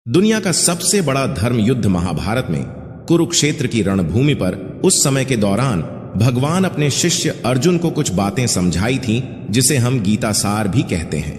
दुनिया का सबसे बड़ा धर्म युद्ध महाभारत में कुरुक्षेत्र की रणभूमि पर उस समय के दौरान भगवान अपने शिष्य अर्जुन को कुछ बातें समझाई थीं, जिसे हम गीता सार भी कहते हैं।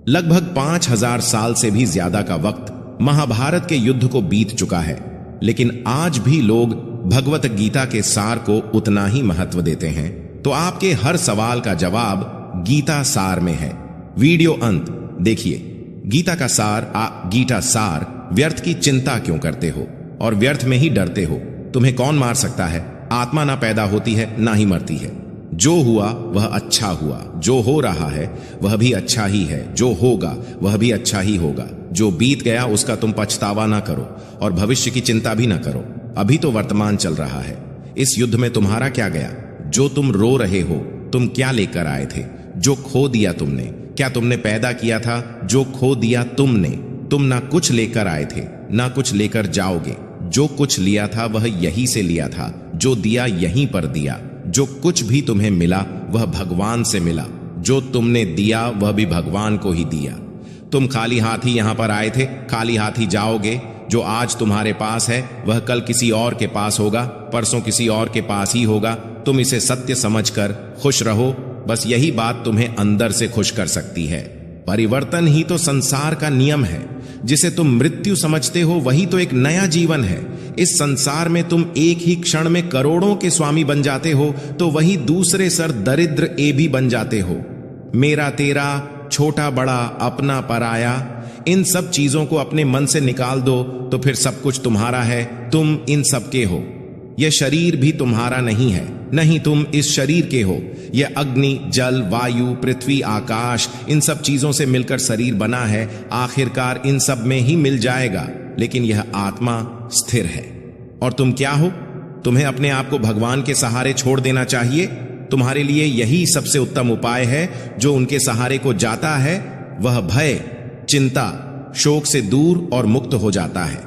लगभग 5000 साल से भी ज्यादा का वक्त महाभारत के युद्ध को बीत चुका है, लेकिन आज भी लोग भगवत गीता के सार को उतना ही महत्व देते हैं। तो आपके हर सवाल का जवाब गीता सार में है। वीडियो अंत देखिए। गीता का सार गीता सार। व्यर्थ की चिंता क्यों करते हो और व्यर्थ में ही डरते हो? तुम्हें कौन मार सकता है? आत्मा ना पैदा होती है ना ही मरती है। जो हुआ वह अच्छा हुआ, जो हो रहा है वह भी अच्छा ही है, जो होगा वह भी अच्छा ही होगा। जो बीत गया उसका तुम पछतावा ना करो और भविष्य की चिंता भी ना करो। अभी तो वर्तमान चल रहा है। इस युद्ध में तुम्हारा क्या गया? जो तुम रो रहे हो, तुम क्या लेकर आए थे? जो खो दिया तुमने, क्या तुमने पैदा किया था? जो खो दिया तुमने, तुम ना कुछ लेकर आए थे ना कुछ लेकर जाओगे। जो कुछ लिया था वह यहीं से लिया था, जो दिया यहीं पर दिया। जो कुछ भी तुम्हें मिला वह भगवान से मिला। जो तुमने दिया वह भी भगवान को ही दिया। तुम खाली हाथ ही यहां पर आए थे, खाली हाथ ही जाओगे। जो आज तुम्हारे पास है वह कल किसी और के पास होगा, परसों किसी और के पास ही होगा। तुम इसे सत्य समझकर खुश रहो। बस यही बात तुम्हें अंदर से खुश कर सकती है। परिवर्तन ही तो संसार का नियम है। जिसे तुम मृत्यु समझते हो वही तो एक नया जीवन है। इस संसार में तुम एक ही क्षण में करोड़ों के स्वामी बन जाते हो, तो वही दूसरे सर दरिद्र ए भी बन जाते हो। मेरा तेरा, छोटा बड़ा, अपना पराया, इन सब चीजों को अपने मन से निकाल दो तो फिर सब कुछ तुम्हारा है। तुम इन सब के हो। यह शरीर भी तुम्हारा नहीं है, नहीं तुम इस शरीर के हो। यह अग्नि, जल, वायु, पृथ्वी, आकाश, इन सब चीजों से मिलकर शरीर बना है। आखिरकार इन सब में ही मिल जाएगा, लेकिन यह आत्मा स्थिर है। और तुम क्या हो? तुम्हें अपने आप को भगवान के सहारे छोड़ देना चाहिए। तुम्हारे लिए यही सबसे उत्तम उपाय है। जो उनके सहारे को जाता है वह भय, चिंता, शोक से दूर और मुक्त हो जाता है।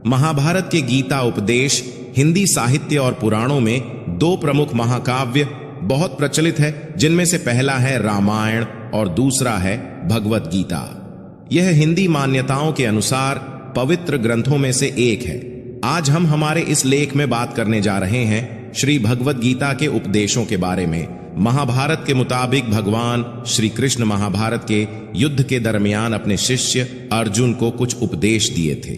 महाभारत के गीता उपदेश हिंदी साहित्य और पुराणों में दो प्रमुख महाकाव्य बहुत प्रचलित है, जिनमें से पहला है रामायण और दूसरा है भगवत गीता। यह हिंदी मान्यताओं के अनुसार पवित्र ग्रंथों में से एक है। आज हम हमारे इस लेख में बात करने जा रहे हैं श्री भगवत गीता के उपदेशों के बारे में। महाभारत के मुताबिक भगवान श्री कृष्ण महाभारत के युद्ध के दरमियान अपने शिष्य अर्जुन को कुछ उपदेश दिए थे,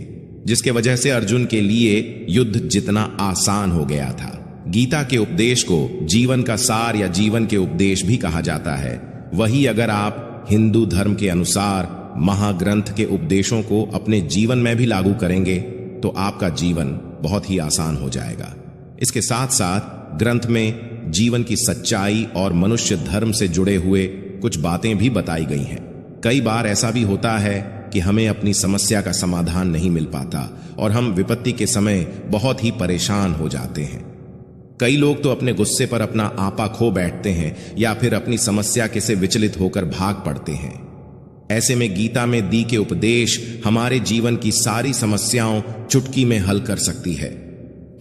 जिसके वजह से अर्जुन के लिए युद्ध जितना आसान हो गया था। गीता के उपदेश को जीवन का सार या जीवन के उपदेश भी कहा जाता है। वही अगर आप हिंदू धर्म के अनुसार महाग्रंथ के उपदेशों को अपने जीवन में भी लागू करेंगे तो आपका जीवन बहुत ही आसान हो जाएगा। इसके साथ साथ ग्रंथ में जीवन की सच्चाई और मनुष्य धर्म से जुड़े हुए कुछ बातें भी बताई गई हैं। कई बार ऐसा भी होता है कि हमें अपनी समस्या का समाधान नहीं मिल पाता और हम विपत्ति के समय बहुत ही परेशान हो जाते हैं। कई लोग तो अपने गुस्से पर अपना आपा खो बैठते हैं या फिर अपनी समस्या के से विचलित होकर भाग पड़ते हैं। ऐसे में गीता में दी के उपदेश हमारे जीवन की सारी समस्याओं चुटकी में हल कर सकती है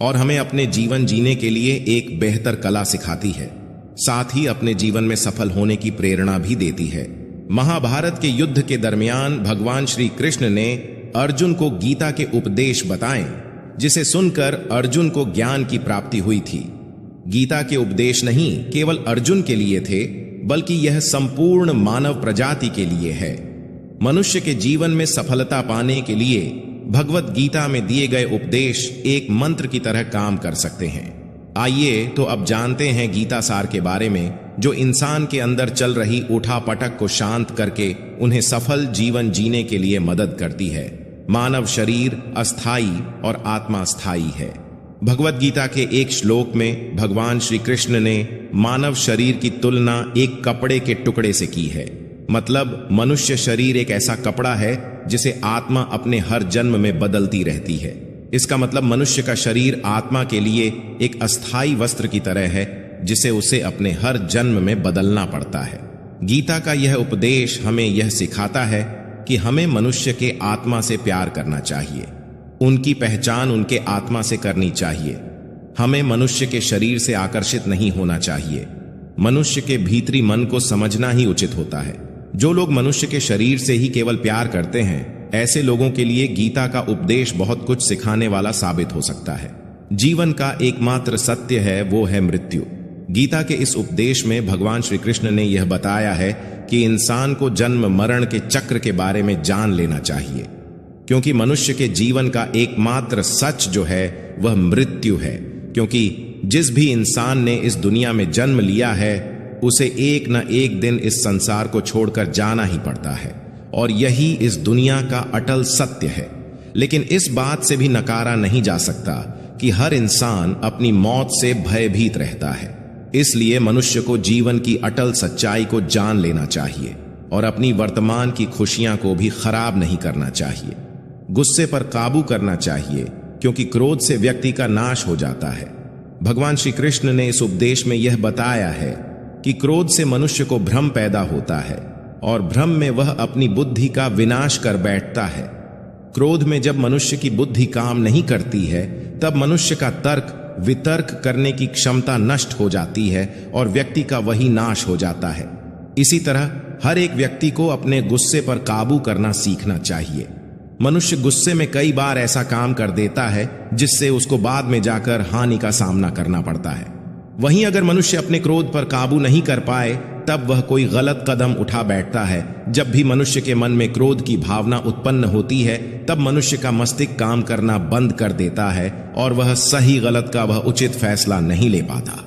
और हमें अपने जीवन जीने के लिए एक बेहतर कला सिखाती है। साथ ही अपने जीवन में सफल होने की प्रेरणा भी देती है। महाभारत के युद्ध के दरमियान भगवान श्री कृष्ण ने अर्जुन को गीता के उपदेश बताएं, जिसे सुनकर अर्जुन को ज्ञान की प्राप्ति हुई थी। गीता के उपदेश नहीं केवल अर्जुन के लिए थे, बल्कि यह संपूर्ण मानव प्रजाति के लिए है। मनुष्य के जीवन में सफलता पाने के लिए भगवत गीता में दिए गए उपदेश एक मंत्र की तरह काम कर सकते हैं। आइए तो अब जानते हैं गीता सार के बारे में, जो इंसान के अंदर चल रही उठापटक को शांत करके उन्हें सफल जीवन जीने के लिए मदद करती है। मानव शरीर अस्थाई और आत्मा स्थायी है। भगवत गीता के एक श्लोक में भगवान श्री कृष्ण ने मानव शरीर की तुलना एक कपड़े के टुकड़े से की है। मतलब मनुष्य शरीर एक ऐसा कपड़ा है जिसे आत्मा अपने हर जन्म में बदलती रहती है। इसका मतलब मनुष्य का शरीर आत्मा के लिए एक अस्थाई वस्त्र की तरह है, जिसे उसे अपने हर जन्म में बदलना पड़ता है। गीता का यह उपदेश हमें यह सिखाता है कि हमें मनुष्य के आत्मा से प्यार करना चाहिए। उनकी पहचान उनके आत्मा से करनी चाहिए। हमें मनुष्य के शरीर से आकर्षित नहीं होना चाहिए। मनुष्य के भीतरी मन को समझना ही उचित होता है। जो लोग मनुष्य के शरीर से ही केवल प्यार करते हैं ऐसे लोगों के लिए गीता का उपदेश बहुत कुछ सिखाने वाला साबित हो सकता है। जीवन का एकमात्र सत्य है वो है मृत्यु। गीता के इस उपदेश में भगवान श्री कृष्ण ने यह बताया है कि इंसान को जन्म मरण के चक्र के बारे में जान लेना चाहिए, क्योंकि मनुष्य के जीवन का एकमात्र सच जो है वह मृत्यु है। क्योंकि जिस भी इंसान ने इस दुनिया में जन्म लिया है उसे एक न एक दिन इस संसार को छोड़कर जाना ही पड़ता है, और यही इस दुनिया का अटल सत्य है। लेकिन इस बात से भी नकारा नहीं जा सकता कि हर इंसान अपनी मौत से भयभीत रहता है। इसलिए मनुष्य को जीवन की अटल सच्चाई को जान लेना चाहिए और अपनी वर्तमान की खुशियां को भी खराब नहीं करना चाहिए। गुस्से पर काबू करना चाहिए, क्योंकि क्रोध से व्यक्ति का नाश हो जाता है। भगवान श्री कृष्ण ने इस उपदेश में यह बताया है कि क्रोध से मनुष्य को भ्रम पैदा होता है और भ्रम में वह अपनी बुद्धि का विनाश कर बैठता है। क्रोध में जब मनुष्य की बुद्धि काम नहीं करती है तब मनुष्य का तर्क वितर्क करने की क्षमता नष्ट हो जाती है और व्यक्ति का वही नाश हो जाता है। इसी तरह हर एक व्यक्ति को अपने गुस्से पर काबू करना सीखना चाहिए। मनुष्य गुस्से में कई बार ऐसा काम कर देता है जिससे उसको बाद में जाकर हानि का सामना करना पड़ता है। वहीं अगर मनुष्य अपने क्रोध पर काबू नहीं कर पाए तब वह कोई गलत कदम उठा बैठता है। जब भी मनुष्य के मन में क्रोध की भावना उत्पन्न होती है तब मनुष्य का मस्तिष्क काम करना बंद कर देता है और वह सही गलत का वह उचित फैसला नहीं ले पाता।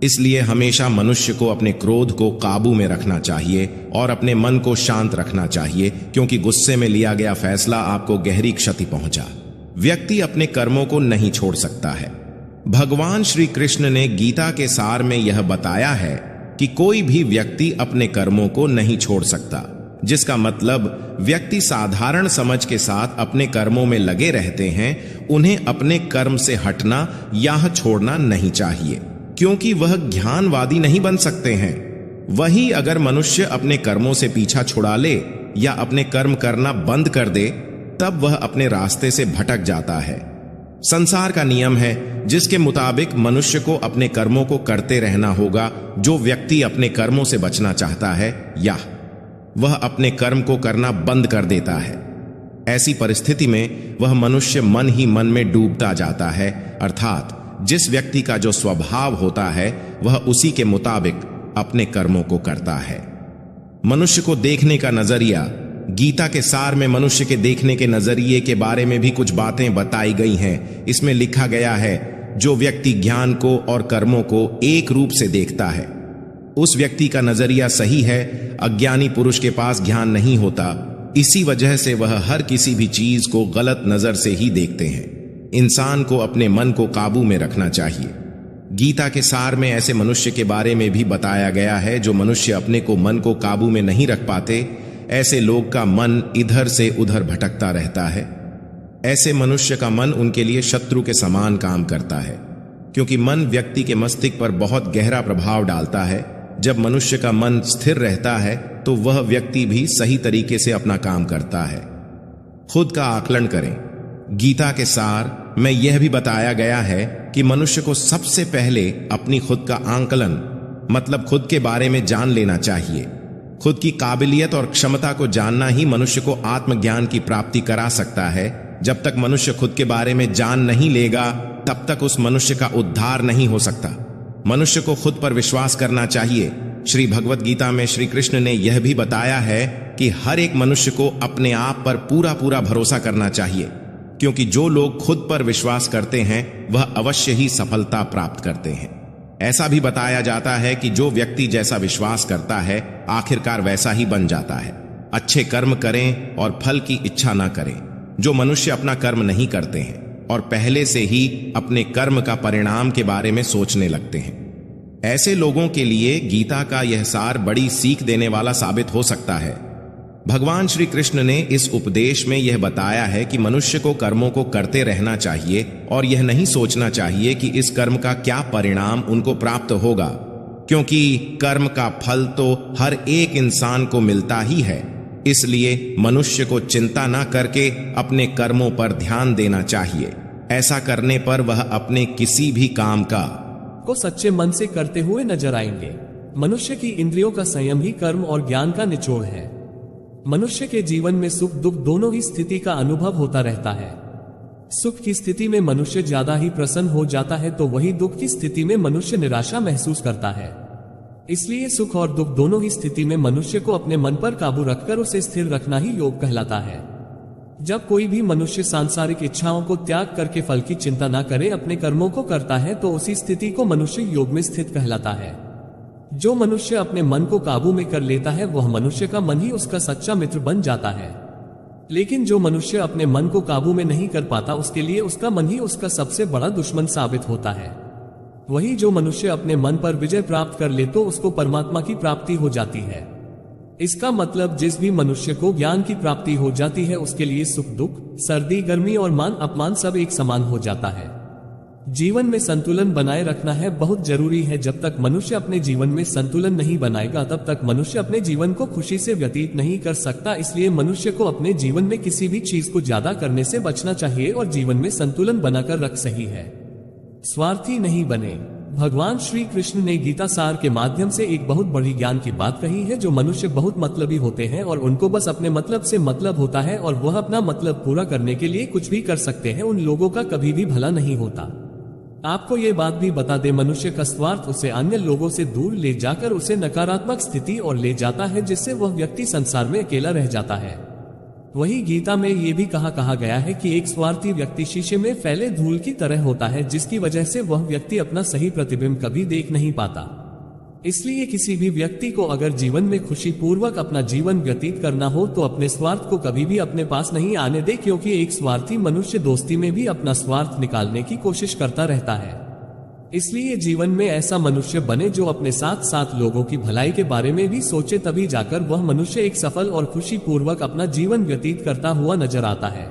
इसलिए हमेशा मनुष्य को अपने क्रोध को काबू में रखना चाहिए और अपने मन को शांत रखना चाहिए, क्योंकि गुस्से में लिया गया फैसला आपको गहरी क्षति पहुंचा। व्यक्ति अपने कर्मों को नहीं छोड़ सकता है। भगवान श्री कृष्ण ने गीता के सार में यह बताया है कि कोई भी व्यक्ति अपने कर्मों को नहीं छोड़ सकता, जिसका मतलब व्यक्ति साधारण समझ के साथ अपने कर्मों में लगे रहते हैं। उन्हें अपने कर्म से हटना या छोड़ना नहीं चाहिए, क्योंकि वह ज्ञानवादी नहीं बन सकते हैं। वही अगर मनुष्य अपने कर्मों से पीछा छुड़ा ले या अपने कर्म करना बंद कर दे तब वह अपने रास्ते से भटक जाता है। संसार का नियम है जिसके मुताबिक मनुष्य को अपने कर्मों को करते रहना होगा। जो व्यक्ति अपने कर्मों से बचना चाहता है या वह अपने कर्म को करना बंद कर देता है, ऐसी परिस्थिति में वह मनुष्य मन ही मन में डूबता जाता है। अर्थात जिस व्यक्ति का जो स्वभाव होता है वह उसी के मुताबिक अपने कर्मों को करता है। मनुष्य को देखने का नजरिया, गीता के सार में मनुष्य के देखने के नजरिए के बारे में भी कुछ बातें बताई गई हैं। इसमें लिखा गया है, जो व्यक्ति ज्ञान को और कर्मों को एक रूप से देखता है उस व्यक्ति का नजरिया सही है। अज्ञानी पुरुष के पास ज्ञान नहीं होता, इसी वजह से वह हर किसी भी चीज को गलत नजर से ही देखते हैं। इंसान को अपने मन को काबू में रखना चाहिए। गीता के सार में ऐसे मनुष्य के बारे में भी बताया गया है जो मनुष्य अपने को मन को काबू में नहीं रख पाते। ऐसे लोग का मन इधर से उधर भटकता रहता है। ऐसे मनुष्य का मन उनके लिए शत्रु के समान काम करता है, क्योंकि मन व्यक्ति के मस्तिष्क पर बहुत गहरा प्रभाव डालता है। जब मनुष्य का मन स्थिर रहता है तो वह व्यक्ति भी सही तरीके से अपना काम करता है। खुद का आकलन करें। गीता के सार में यह भी बताया गया है कि मनुष्य को सबसे पहले अपनी खुद का आकलन मतलब खुद के बारे में जान लेना चाहिए। खुद की काबिलियत और क्षमता को जानना ही मनुष्य को आत्मज्ञान की प्राप्ति करा सकता है। जब तक मनुष्य खुद के बारे में जान नहीं लेगा तब तक उस मनुष्य का उद्धार नहीं हो सकता। मनुष्य को खुद पर विश्वास करना चाहिए। श्री भगवत गीता में श्री कृष्ण ने यह भी बताया है कि हर एक मनुष्य को अपने आप पर पूरा पूरा भरोसा करना चाहिए, क्योंकि जो लोग खुद पर विश्वास करते हैं वह अवश्य ही सफलता प्राप्त करते हैं। ऐसा भी बताया जाता है कि जो व्यक्ति जैसा विश्वास करता है आखिरकार वैसा ही बन जाता है। अच्छे कर्म करें और फल की इच्छा ना करें। जो मनुष्य अपना कर्म नहीं करते हैं और पहले से ही अपने कर्म का परिणाम के बारे में सोचने लगते हैं, ऐसे लोगों के लिए गीता का यह सार बड़ी सीख देने वाला साबित हो सकता है। भगवान श्री कृष्ण ने इस उपदेश में यह बताया है कि मनुष्य को कर्मों को करते रहना चाहिए और यह नहीं सोचना चाहिए कि इस कर्म का क्या परिणाम उनको प्राप्त होगा, क्योंकि कर्म का फल तो हर एक इंसान को मिलता ही है। इसलिए मनुष्य को चिंता ना करके अपने कर्मों पर ध्यान देना चाहिए। ऐसा करने पर वह अपने किसी भी काम को सच्चे मन से करते हुए नजर आएंगे। मनुष्य की इंद्रियों का संयम ही कर्म और ज्ञान का निचोड़ है। मनुष्य के जीवन में सुख दुख दोनों ही स्थिति का अनुभव होता रहता है। सुख की स्थिति में मनुष्य ज्यादा ही प्रसन्न हो जाता है तो वही दुख की स्थिति में मनुष्य निराशा महसूस करता है। इसलिए सुख और दुख दोनों ही स्थिति में मनुष्य को अपने मन पर काबू रखकर उसे स्थिर रखना ही योग कहलाता है। जब कोई भी मनुष्य सांसारिक इच्छाओं को त्याग करके फल की चिंता न करे अपने कर्मों को करता है तो उसी स्थिति को मनुष्य योग में स्थित कहलाता है। जो मनुष्य अपने मन को काबू में कर लेता है वह मनुष्य का मन ही उसका सच्चा मित्र बन जाता है। लेकिन जो मनुष्य अपने मन को काबू में नहीं कर पाता उसके लिए उसका मन ही उसका सबसे बड़ा दुश्मन साबित होता है। वही जो मनुष्य अपने मन पर विजय प्राप्त कर ले तो उसको परमात्मा की प्राप्ति हो जाती है। इसका मतलब जिस भी मनुष्य को ज्ञान की प्राप्ति हो जाती है उसके लिए सुख दुख, सर्दी गर्मी और मान अपमान सब एक समान हो जाता है। जीवन में संतुलन बनाए रखना है बहुत जरूरी है। जब तक मनुष्य अपने जीवन में संतुलन नहीं बनाएगा तब तक मनुष्य अपने जीवन को खुशी से व्यतीत नहीं कर सकता। इसलिए मनुष्य को अपने जीवन में किसी भी चीज को ज्यादा करने से बचना चाहिए और जीवन में संतुलन बनाकर रख सही है। स्वार्थी नहीं बने। भगवान श्री कृष्ण ने गीता सार के माध्यम से एक बहुत बड़ी ज्ञान की बात कही है। जो मनुष्य बहुत मतलबी होते हैं और उनको बस अपने मतलब से मतलब होता है और वह अपना मतलब पूरा करने के लिए कुछ भी कर सकते हैं, उन लोगों का कभी भी भला नहीं होता। आपको ये बात भी बता दे, मनुष्य का स्वार्थ उसे अन्य लोगों से दूर ले जाकर उसे नकारात्मक स्थिति और ले जाता है जिससे वह व्यक्ति संसार में अकेला रह जाता है। वही गीता में ये भी कहा गया है कि एक स्वार्थी व्यक्ति शीशे में फैले धूल की तरह होता है जिसकी वजह से वह व्यक्ति अपना सही प्रतिबिंब कभी देख नहीं पाता। इसलिए किसी भी व्यक्ति को अगर जीवन में खुशी पूर्वक अपना जीवन व्यतीत करना हो तो अपने स्वार्थ को कभी भी अपने पास नहीं आने दे, क्योंकि एक स्वार्थी मनुष्य दोस्ती में भी अपना स्वार्थ निकालने की कोशिश करता रहता है। इसलिए जीवन में ऐसा मनुष्य बने जो अपने साथ साथ लोगों की भलाई के बारे में भी सोचे, तभी जाकर वह मनुष्य एक सफल और खुशी पूर्वक अपना जीवन व्यतीत करता हुआ नजर आता है।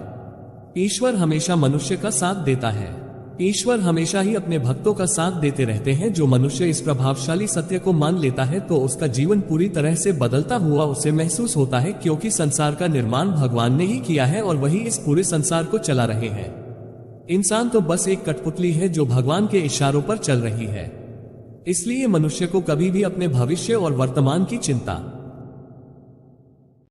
ईश्वर हमेशा मनुष्य का साथ देता है। ईश्वर हमेशा ही अपने भक्तों का साथ देते रहते हैं। जो मनुष्य इस प्रभावशाली सत्य को मान लेता है तो उसका जीवन पूरी तरह से बदलता हुआ उसे महसूस होता है, क्योंकि संसार का निर्माण भगवान ने ही किया है और वही इस पूरे संसार को चला रहे हैं। इंसान तो बस एक कठपुतली है जो भगवान के इशारों पर चल रही है। इसलिए मनुष्य को कभी भी अपने भविष्य और वर्तमान की चिंता